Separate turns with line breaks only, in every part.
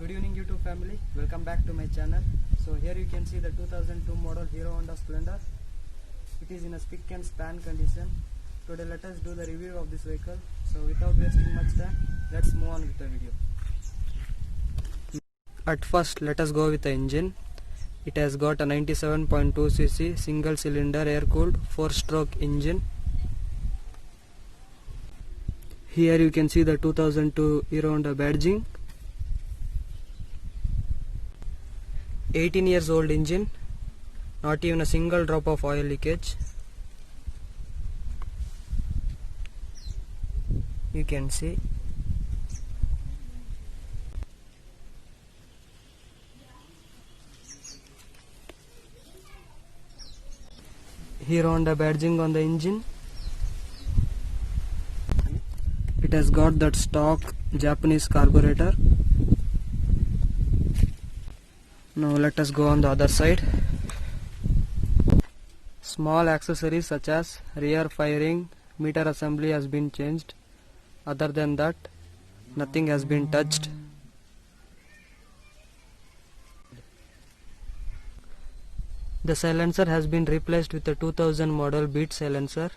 Good evening YouTube family, welcome back to my channel. So here you can see the 2002 model Herohonda Splendor. It is in a spick and span condition. Today let us do the review of this vehicle. So without wasting much time, let's move on with the video. At first let us go with the engine. It has got a 97.2cc single cylinder air cooled 4-stroke engine. Here you can see the 2002 Herohonda badging. 18 years old engine, not even a single drop of oil leakage. You can see. Herohonda badging on the engine. It has got that stock Japanese carburetor. Now let us go on the other side. Small accessories such as rear firing, meter assembly has been changed. Other than that, nothing has been touched. The silencer has been replaced with a 2000 model beat silencer.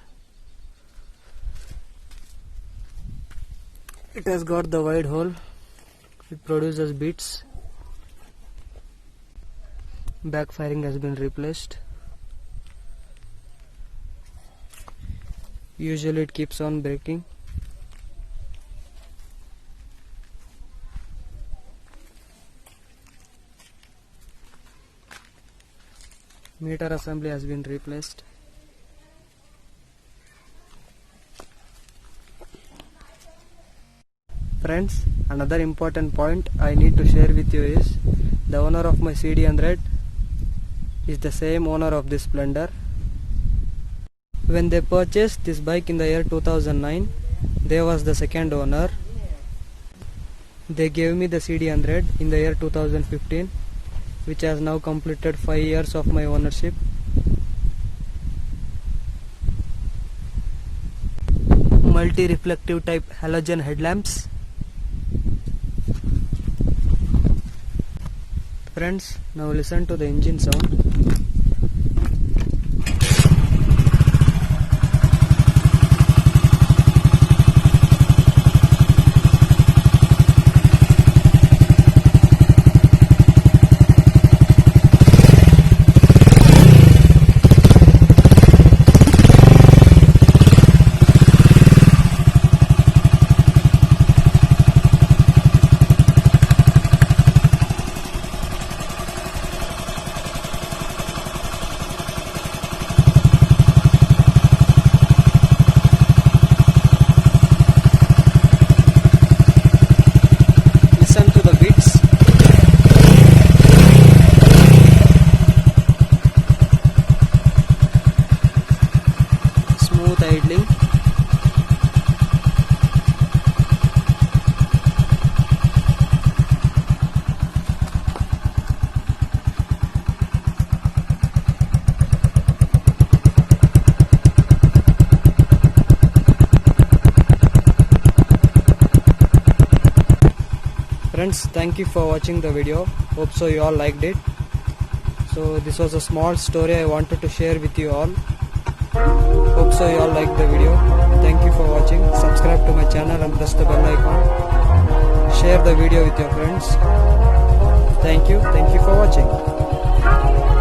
It has got the wide hole. It produces beats. Backfiring has been replaced. Usually it keeps on braking. Meter assembly has been replaced. Friends, another important point I need to share with you is the owner of my CD100 is the same owner of this Splendor. When they purchased this bike in the year 2009, they was the second owner. They gave me the CD100 in the year 2015, which has now completed 5 years of my ownership. Multi-reflective type halogen headlamps. Friends, now listen to the engine sound. Idling. Friends, thank you for watching the video. Hope so you all liked it. So this was a small story I wanted to share with you all. Hope so you all liked the video. Thank you for watching. Subscribe to my channel and press the bell icon. Share the video with your friends. Thank you for watching.